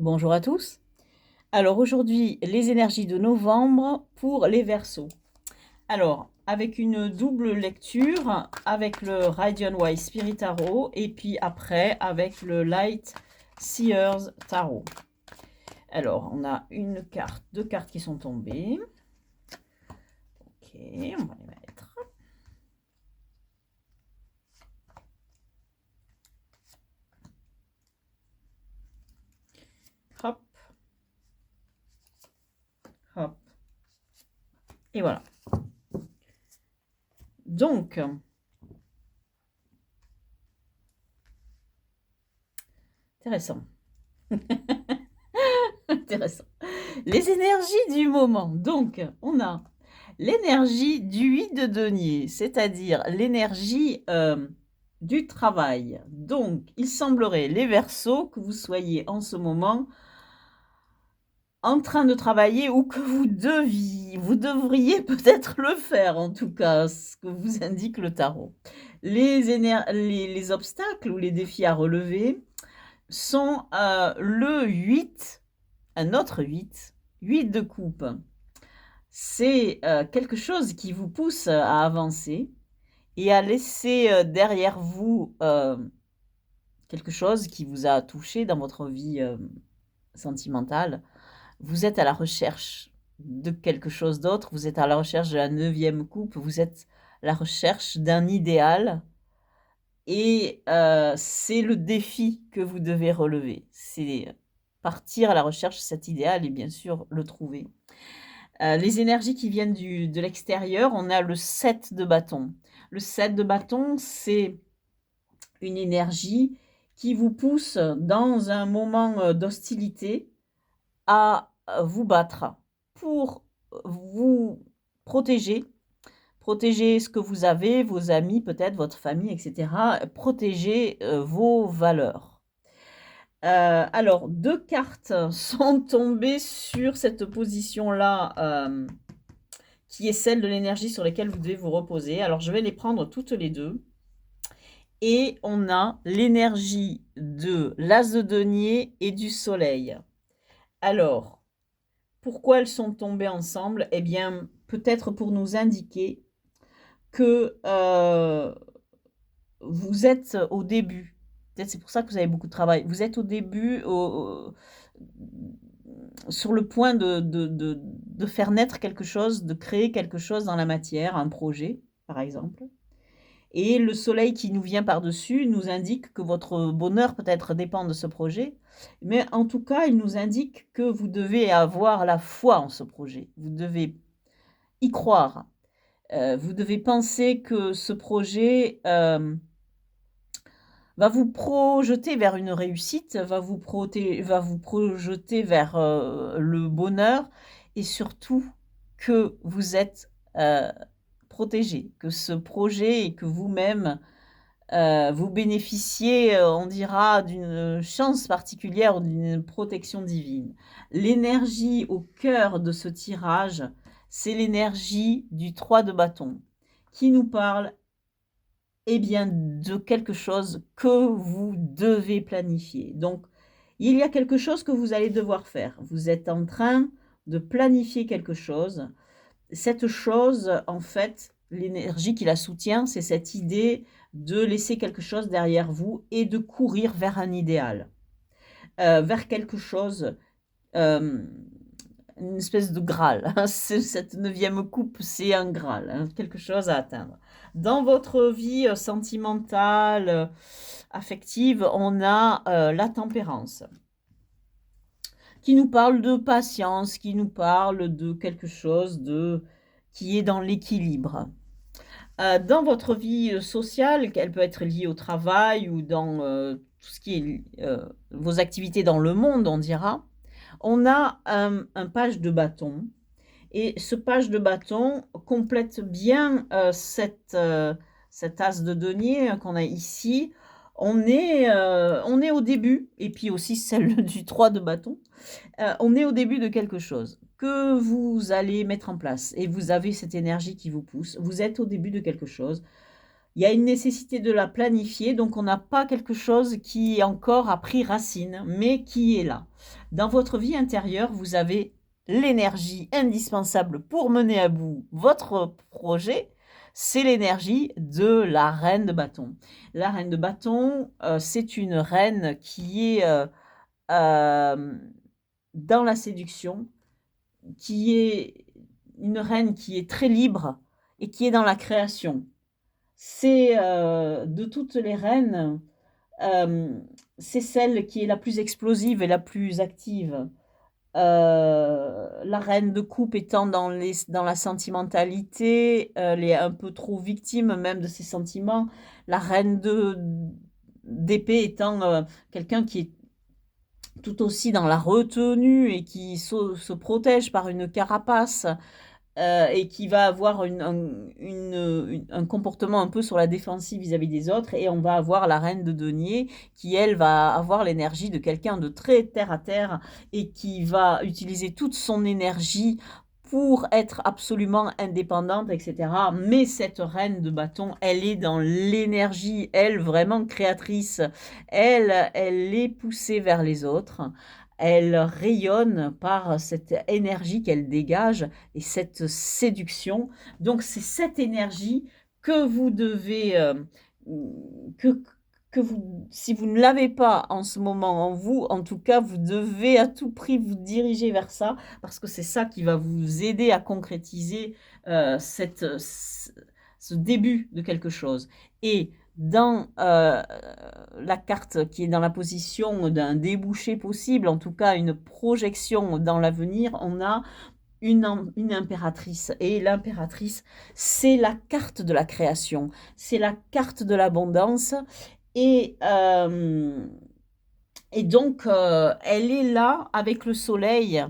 Bonjour à tous. Alors aujourd'hui, les énergies de novembre pour les Verseaux. Alors, avec une double lecture, avec le Radiant Wise Spirit Tarot et puis après avec le Light Seers Tarot. Alors, on a une carte, deux cartes qui sont tombées. Ok, on va les mettre. Hop, hop. Et voilà. Donc, intéressant. Intéressant. Les énergies du moment. Donc, on a l'énergie du 8 de denier, c'est-à-dire l'énergie du travail. Donc, il semblerait, les Verseaux, que vous soyez en ce moment en train de travailler ou que vous devriez peut-être le faire, en tout cas, ce que vous indique le tarot. Les obstacles ou les défis à relever sont le 8, un autre 8 de coupe. C'est quelque chose qui vous pousse à avancer et à laisser derrière vous quelque chose qui vous a touché dans votre vie sentimentale. Vous êtes à la recherche de quelque chose d'autre, vous êtes à la recherche de la 9e coupe, vous êtes à la recherche d'un idéal et c'est le défi que vous devez relever. C'est partir à la recherche de cet idéal et bien sûr le trouver. Les énergies qui viennent de l'extérieur, on a le 7 de bâton. Le 7 de bâton, c'est une énergie qui vous pousse dans un moment d'hostilité à vous battre pour vous protéger, protéger ce que vous avez, vos amis peut-être, votre famille, etc. Protéger vos valeurs. Alors, deux cartes sont tombées sur cette position-là, qui est celle de l'énergie sur laquelle vous devez vous reposer. Alors, je vais les prendre toutes les deux. Et on a l'énergie de l'As de denier et du soleil. Alors, pourquoi elles sont tombées ensemble? Eh bien, peut-être pour nous indiquer que vous êtes au début. Peut-être c'est pour ça que vous avez beaucoup de travail. Vous êtes au début, sur le point de faire naître quelque chose, de créer quelque chose dans la matière, un projet, par exemple. Et le soleil qui nous vient par-dessus nous indique que votre bonheur peut-être dépend de ce projet, mais en tout cas, il nous indique que vous devez avoir la foi en ce projet. Vous devez y croire. Vous devez penser que ce projet va vous projeter vers une réussite, va vous projeter vers le bonheur et surtout que vous êtes protégé, que ce projet et que vous-même vous bénéficiez, on dira, d'une chance particulière ou d'une protection divine. L'énergie au cœur de ce tirage, c'est l'énergie du 3 de bâton qui nous parle eh bien, de quelque chose que vous devez planifier. Donc, il y a quelque chose que vous allez devoir faire. Vous êtes en train de planifier quelque chose. Cette chose, en fait, l'énergie qui la soutient, c'est cette idée de laisser quelque chose derrière vous et de courir vers un idéal, vers quelque chose, une espèce de Graal. Cette 9e coupe, c'est un Graal, quelque chose à atteindre. Dans votre vie sentimentale, affective, on a la tempérance qui nous parle de patience, qui nous parle de quelque chose qui est dans l'équilibre. Dans votre vie sociale, qu'elle peut être liée au travail ou dans tout ce qui est vos activités dans le monde, on dira, on a un page de bâton. Et ce page de bâton complète bien cet as de denier qu'on a ici. On est au début, et puis aussi celle du 3 de bâton. On est au début de quelque chose que vous allez mettre en place. Et vous avez cette énergie qui vous pousse. Vous êtes au début de quelque chose. il y a une nécessité de la planifier, donc on n'a pas quelque chose qui encore a pris racine, mais qui est là. Dans votre vie intérieure, vous avez l'énergie indispensable pour mener à bout votre projet, c'est l'énergie de la reine de bâton. La reine de bâton, c'est une reine qui est dans la séduction, qui est une reine qui est très libre et qui est dans la création. C'est de toutes les reines, c'est celle qui est la plus explosive et la plus active. La reine de coupe étant dans la sentimentalité, elle est un peu trop victime même de ses sentiments. La reine d'épée étant quelqu'un qui est tout aussi dans la retenue et qui se protège par une carapace et qui va avoir un comportement un peu sur la défensive vis-à-vis des autres. Et on va avoir la reine de denier qui, elle, va avoir l'énergie de quelqu'un de très terre à terre et qui va utiliser toute son énergie pour être absolument indépendante, etc. Mais cette reine de bâton, elle est dans l'énergie, elle, vraiment créatrice. Elle est poussée vers les autres. Elle rayonne par cette énergie qu'elle dégage et cette séduction. Donc c'est cette énergie que vous devez, que, si vous ne l'avez pas en ce moment en vous, en tout cas, vous devez à tout prix vous diriger vers ça, parce que c'est ça qui va vous aider à concrétiser ce début de quelque chose. Et dans la carte qui est dans la position d'un débouché possible, en tout cas une projection dans l'avenir, on a une impératrice. Et l'impératrice, c'est la carte de la création, c'est la carte de l'abondance. Et, donc, elle est là avec le soleil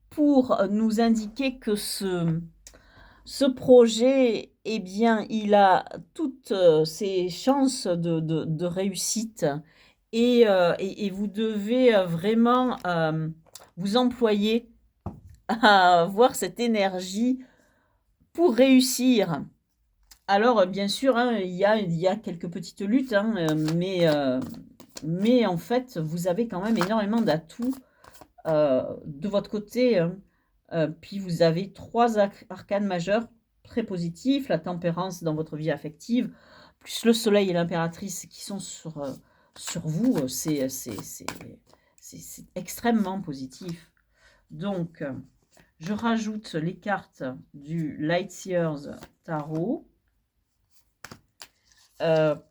pour nous indiquer que ce projet, eh bien, il a toutes ses chances de réussite. Et vous devez vraiment vous employer à avoir cette énergie pour réussir. Alors, bien sûr, hein, il y a quelques petites luttes, hein, mais en fait, vous avez quand même énormément d'atouts de votre côté, hein. Puis vous avez 3 arcanes majeurs très positifs, la tempérance dans votre vie affective, plus le soleil et l'impératrice qui sont sur vous, c'est extrêmement positif. Donc, je rajoute les cartes du Lightseers Tarot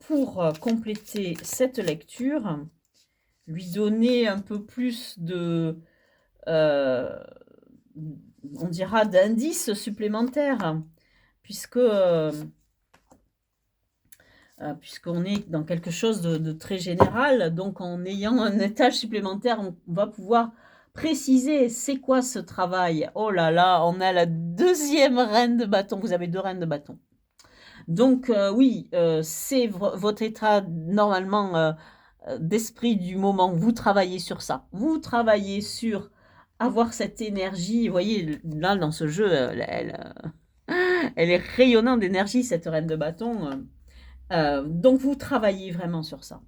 pour compléter cette lecture, lui donner un peu plus de, on dira, d'indices supplémentaires, puisqu'on est dans quelque chose de très général. Donc, en ayant un étage supplémentaire, on va pouvoir préciser c'est quoi ce travail. Oh là là, on a la deuxième reine de bâton. Vous avez 2 reines de bâton. Donc, oui, c'est votre état normalement d'esprit du moment. Vous travaillez sur ça. Vous travaillez sur avoir cette énergie. Vous voyez, là, dans ce jeu, elle est rayonnante d'énergie, cette reine de bâton. Donc, vous travaillez vraiment sur ça.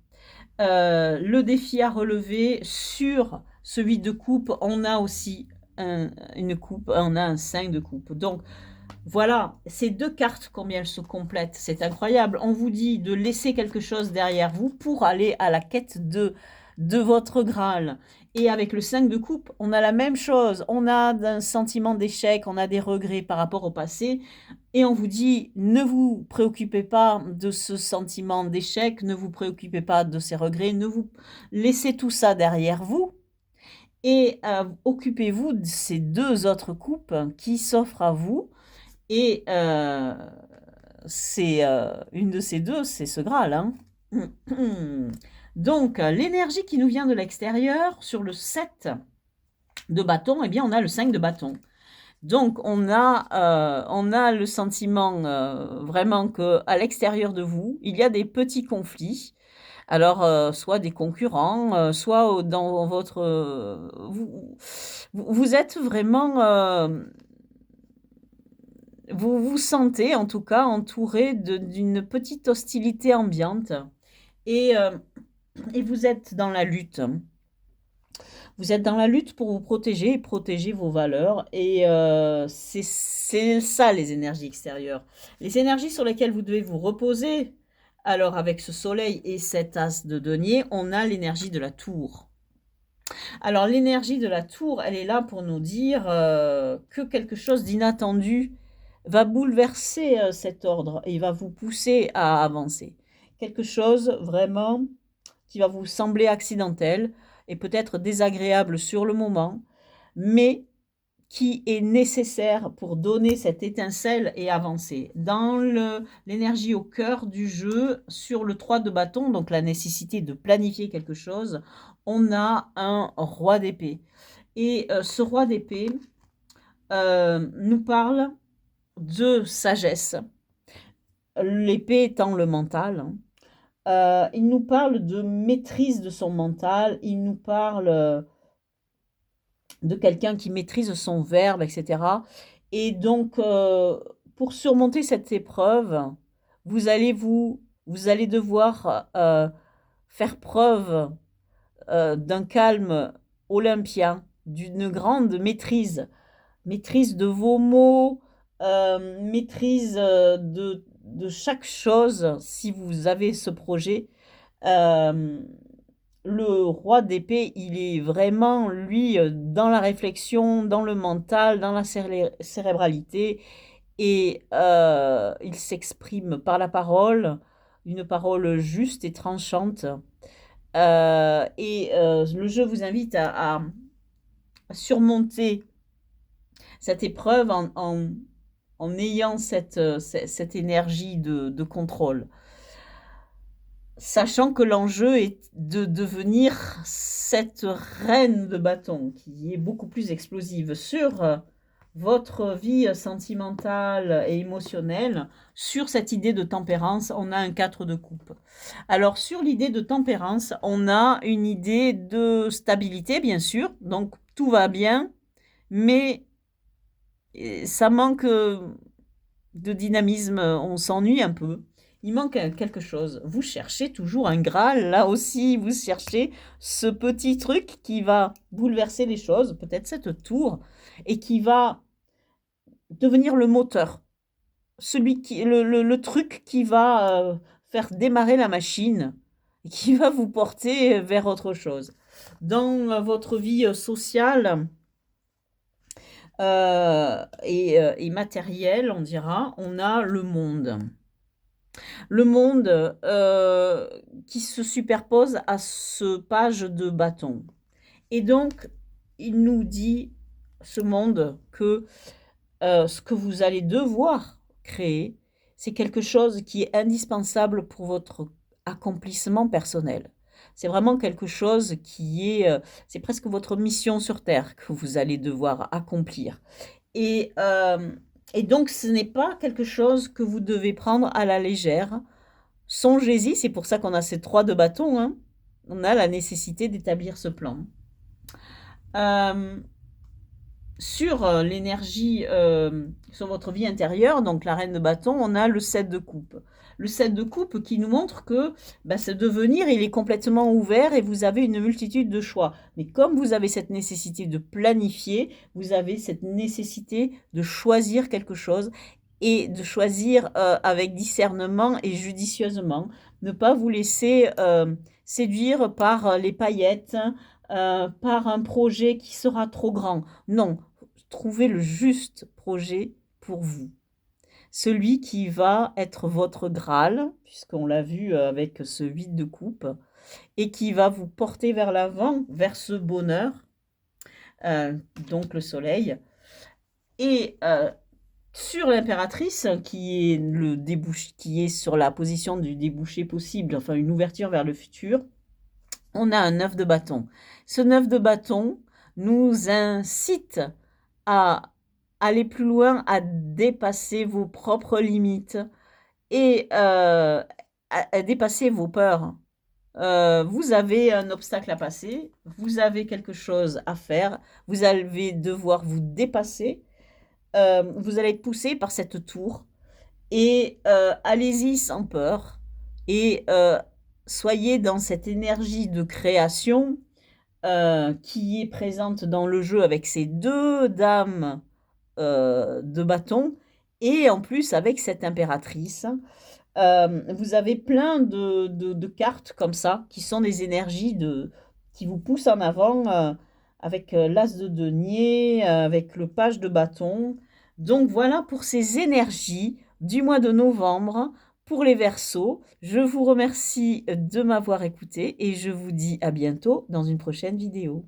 Le défi à relever sur ce 8 de coupe, on a aussi une coupe, on a un 5 de coupe. Donc, voilà, ces 2 cartes, combien elles se complètent, c'est incroyable. On vous dit de laisser quelque chose derrière vous pour aller à la quête de votre Graal. Et avec le 5 de coupe, on a la même chose. On a un sentiment d'échec, on a des regrets par rapport au passé. Et on vous dit, ne vous préoccupez pas de ce sentiment d'échec, ne vous préoccupez pas de ces regrets, ne vous laissez tout ça derrière vous. Et occupez-vous de ces 2 autres coupes qui s'offrent à vous. Et c'est une de ces 2, c'est ce Graal, hein. Donc, l'énergie qui nous vient de l'extérieur, sur le 7 de bâton, eh bien, on a le 5 de bâton. Donc, on a le sentiment vraiment qu'à l'extérieur de vous, il y a des petits conflits. Alors, soit des concurrents, soit dans votre... vous êtes vraiment... vous vous sentez en tout cas entouré d'une petite hostilité ambiante et et vous êtes dans la lutte. Vous êtes dans la lutte pour vous protéger et protéger vos valeurs et c'est ça les énergies extérieures. Les énergies sur lesquelles vous devez vous reposer, alors avec ce soleil et cet as de denier, on a l'énergie de la tour. Alors l'énergie de la tour, elle est là pour nous dire, que quelque chose d'inattendu va bouleverser, cet ordre et va vous pousser à avancer. Quelque chose vraiment qui va vous sembler accidentel et peut-être désagréable sur le moment, mais qui est nécessaire pour donner cette étincelle et avancer. Dans l'énergie au cœur du jeu, sur le 3 de bâton, donc la nécessité de planifier quelque chose, on a un roi d'épée. Et ce roi d'épée nous parle de sagesse, l'épée étant le mental, hein. Il nous parle de maîtrise de son mental, il nous parle de quelqu'un qui maîtrise son verbe, etc. Et donc, pour surmonter cette épreuve, vous allez devoir faire preuve d'un calme olympien, d'une grande maîtrise, maîtrise de vos mots, maîtrise de chaque chose si vous avez ce projet. Euh, le roi d'épée, il est vraiment, lui, dans la réflexion, dans le mental, dans la cérébralité, et il s'exprime par la parole, une parole juste et tranchante. Le jeu vous invite à surmonter cette épreuve en ayant cette énergie de contrôle. Sachant que l'enjeu est de devenir cette reine de bâton qui est beaucoup plus explosive sur votre vie sentimentale et émotionnelle, sur cette idée de tempérance, on a un 4 de coupe. Alors sur l'idée de tempérance, on a une idée de stabilité, bien sûr, donc tout va bien, mais ça manque de dynamisme, on s'ennuie un peu. Il manque quelque chose. Vous cherchez toujours un Graal, là aussi, vous cherchez ce petit truc qui va bouleverser les choses, peut-être cette tour, et qui va devenir le moteur, le truc qui va faire démarrer la machine, et qui va vous porter vers autre chose. Dans votre vie sociale et matérielle, on dira, on a le monde. Le monde qui se superpose à ce page de bâton. Et donc, il nous dit, ce monde, que ce que vous allez devoir créer, c'est quelque chose qui est indispensable pour votre accomplissement personnel. C'est vraiment quelque chose qui est, c'est presque votre mission sur Terre que vous allez devoir accomplir. Et, euh, et donc, ce n'est pas quelque chose que vous devez prendre à la légère. Songez-y, c'est pour ça qu'on a ces 3 de bâton, hein. On a la nécessité d'établir ce plan. Sur l'énergie, sur votre vie intérieure, donc la reine de bâton, on a le 7 de coupe. Le 7 de coupe qui nous montre que ce devenir, il est complètement ouvert et vous avez une multitude de choix. Mais comme vous avez cette nécessité de planifier, vous avez cette nécessité de choisir quelque chose et de choisir avec discernement et judicieusement. Ne pas vous laisser séduire par les paillettes, par un projet qui sera trop grand. Non, trouvez le juste projet pour vous. Celui qui va être votre Graal, puisqu'on l'a vu avec ce 8 de coupe, et qui va vous porter vers l'avant, vers ce bonheur, donc le soleil. Et sur l'impératrice, qui est qui est sur la position du débouché possible, enfin une ouverture vers le futur, on a un 9 de bâton. Ce 9 de bâton nous incite à aller plus loin, à dépasser vos propres limites et à dépasser vos peurs. Vous avez un obstacle à passer, vous avez quelque chose à faire, vous allez devoir vous dépasser vous allez être poussé par cette tour et allez-y sans peur et soyez dans cette énergie de création, qui est présente dans le jeu avec ces 2 dames, de bâton et en plus avec cette impératrice. Vous avez plein de cartes comme ça, qui sont des énergies qui vous poussent en avant, avec, l'as de denier, avec le page de bâton. Donc voilà pour ces énergies du mois de novembre pour les Verseaux. Je vous remercie de m'avoir écouté et je vous dis à bientôt dans une prochaine vidéo.